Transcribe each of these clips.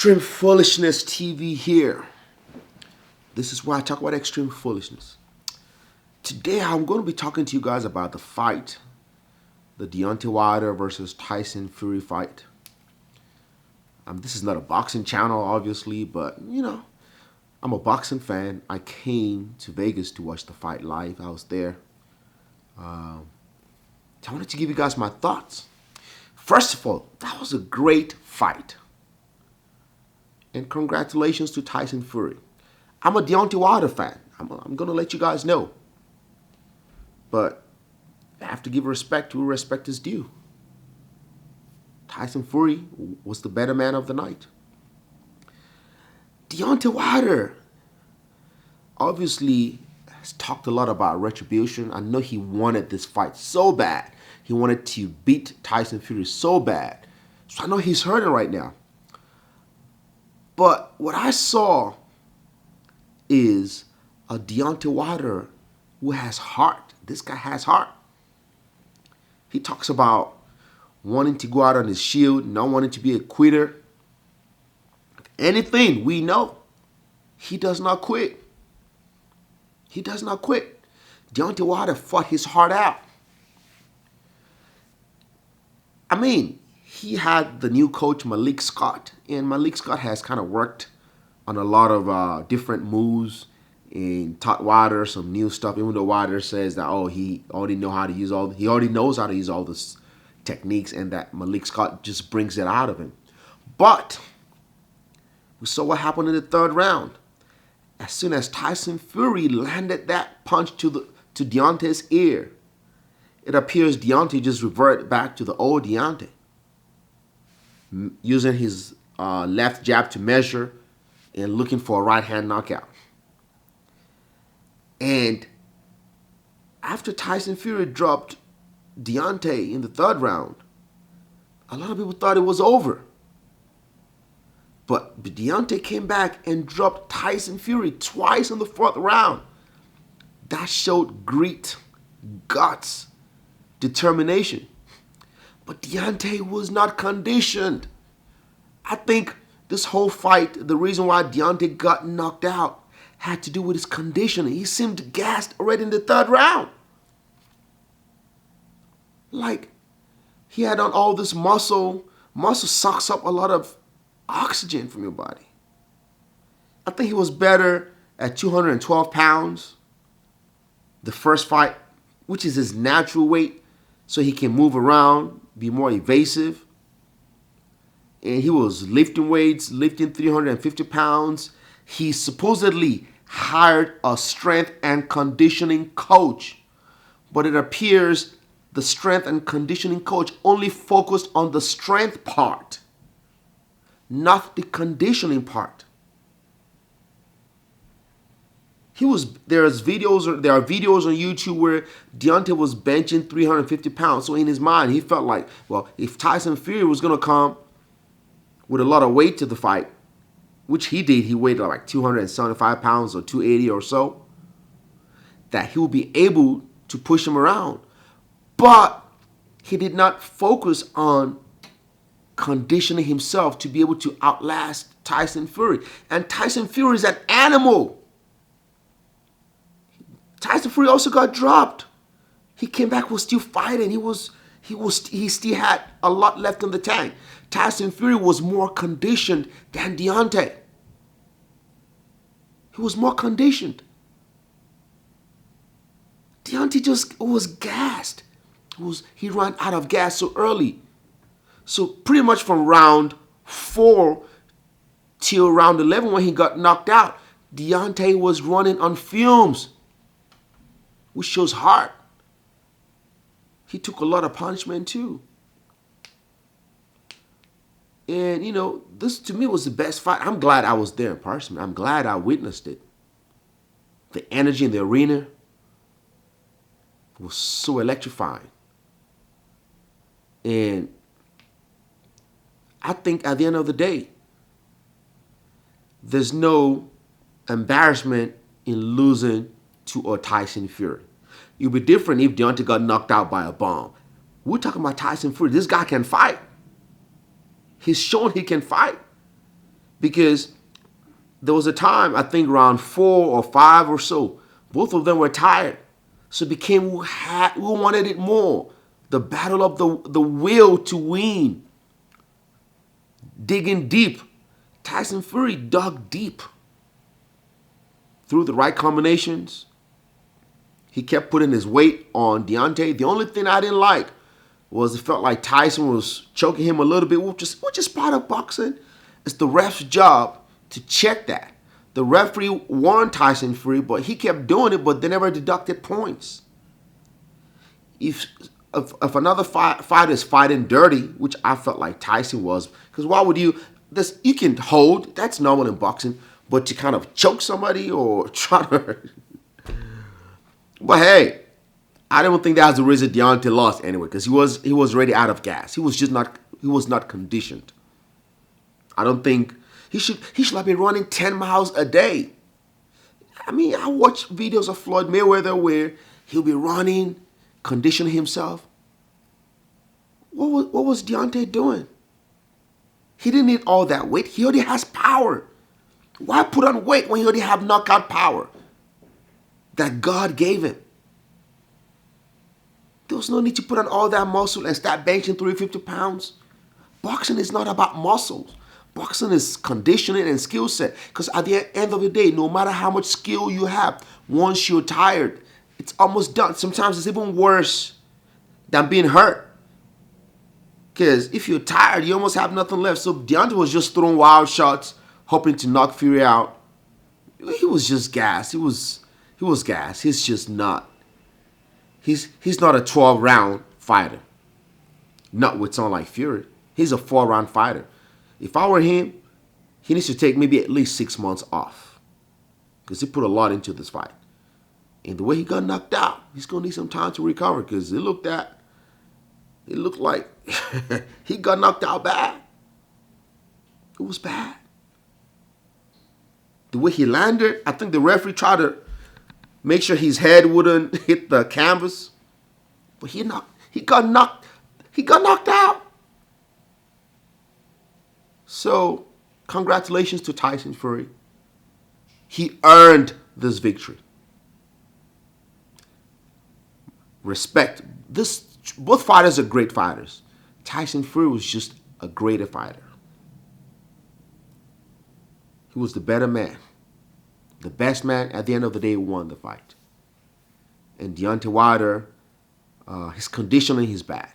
Extreme Foolishness TV here. This is where I talk about extreme foolishness. Today I'm going to be talking to you guys about the fight, the Deontay Wilder versus Tyson Fury fight. This is not a boxing channel, obviously, but I'm a boxing fan. I came to Vegas to watch the fight live. I was there. I wanted to give you guys my thoughts. First of all, that was a great fight. And congratulations to Tyson Fury. I'm a Deontay Wilder fan. I'm going to let you guys know. But I have to give respect to who respect is due. Tyson Fury was the better man of the night. Deontay Wilder obviously has talked a lot about retribution. I know he wanted this fight so bad. He wanted to beat Tyson Fury so bad. So I know he's hurting right now. But what I saw is a Deontay Wilder who has heart. This guy has heart. He talks about wanting to go out on his shield, not wanting to be a quitter. Anything, we know. He does not quit. He does not quit. Deontay Wilder fought his heart out. He had the new coach, Malik Scott, and Malik Scott has kind of worked on a lot of different moves and taught Wilder some new stuff, even though Wilder says that, he already knows how to use all this techniques, and that Malik Scott just brings it out of him. But we saw what happened in the third round. As soon as Tyson Fury landed that punch to Deontay's ear, it appears Deontay just reverted back to the old Deontay, using his left jab to measure and looking for a right hand knockout. And after Tyson Fury dropped Deontay in the third round, a lot of people thought it was over. But Deontay came back and dropped Tyson Fury twice in the fourth round. That showed grit, guts, determination. But Deontay was not conditioned. I think this whole fight, the reason why Deontay got knocked out had to do with his conditioning. He seemed gassed already in the third round. Like, he had on all this muscle. Muscle sucks up a lot of oxygen from your body. I think he was better at 212 pounds. The first fight, which is his natural weight, so he can move around, be more evasive. And he was lifting weights, lifting 350 pounds. He supposedly hired a strength and conditioning coach. But it appears the strength and conditioning coach only focused on the strength part, not the conditioning part. There are videos on YouTube where Deontay was benching 350 pounds. So in his mind, he felt like, well, if Tyson Fury was going to come with a lot of weight to the fight, which he did, he weighed like 275 pounds or 280 or so, that he would be able to push him around. But he did not focus on conditioning himself to be able to outlast Tyson Fury. And Tyson Fury is an animal. Tyson Fury also got dropped. He came back, was still fighting. He still had a lot left in the tank. Tyson Fury was more conditioned than Deontay. He was more conditioned. Deontay just was gassed. He ran out of gas so early. So pretty much from round 4 till round 11 when he got knocked out, Deontay was running on fumes, which shows heart. He took a lot of punishment too. And, this to me was the best fight. I'm glad I was there in person. I'm glad I witnessed it. The energy in the arena was so electrifying. And I think at the end of the day, there's no embarrassment in losing to a Tyson Fury. It would be different if Deontay got knocked out by a bomb. We're talking about Tyson Fury. This guy can fight. He's shown he can fight. because there was a time, I think around 4 or 5 or so, both of them were tired. So it became who wanted it more. The battle of the will to win. Digging deep. Tyson Fury dug deep. Through the right combinations. He kept putting his weight on Deontay. The only thing I didn't like was it felt like Tyson was choking him a little bit, which is part of boxing. It's the ref's job to check that. The referee warned Tyson Fury, but he kept doing it, but they never deducted points. If another fighter is fighting dirty, which I felt like Tyson was, because why would you can hold, that's normal in boxing, but to kind of choke somebody or try to... But hey, I don't think that was the reason Deontay lost anyway, because he was already out of gas. He was not conditioned. I don't think he should have been running 10 miles a day. I mean, I watch videos of Floyd Mayweather where he'll be running, conditioning himself. What was Deontay doing? He didn't need all that weight. He already has power. Why put on weight when he already have knockout power that God gave him? There was no need to put on all that muscle and start benching 350 pounds. Boxing is not about muscles. Boxing is conditioning and skill set. Because at the end of the day, no matter how much skill you have, once you're tired, it's almost done. Sometimes it's even worse than being hurt. Because if you're tired, you almost have nothing left. So Deontay was just throwing wild shots, hoping to knock Fury out. He was just gassed. He was gassed. He's just not. He's not a 12-round fighter. Not with someone like Fury. He's a 4-round fighter. If I were him, he needs to take maybe at least 6 months off. Because he put a lot into this fight. And the way he got knocked out, he's going to need some time to recover. Because it looked like he got knocked out bad. It was bad. The way he landed, I think the referee tried to make sure his head wouldn't hit the canvas. But he got knocked out. So, congratulations to Tyson Fury. He earned this victory. Respect. Both fighters are great fighters. Tyson Fury was just a greater fighter. He was the better man. The best man, at the end of the day, won the fight. And Deontay Wilder, his conditioning is bad.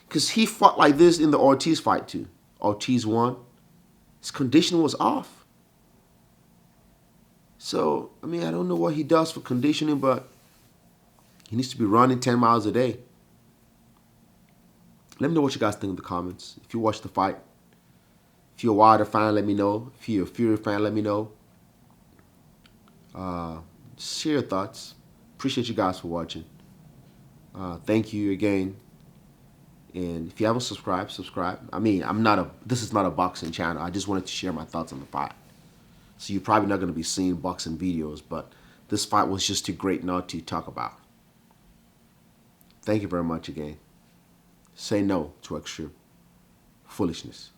Because he fought like this in the Ortiz fight too. Ortiz won. His conditioning was off. So, I mean, I don't know what he does for conditioning, but he needs to be running 10 miles a day. Let me know what you guys think in the comments. If you watched the fight. If you're a Wilder fan, let me know. If you're a Fury fan, let me know. Share your thoughts. Appreciate you guys for watching. Thank you again. And if you haven't subscribed, subscribe. I mean, this is not a boxing channel. I just wanted to share my thoughts on the fight. So you're probably not going to be seeing boxing videos, but this fight was just too great not to talk about. Thank you very much again. Say no to extreme foolishness.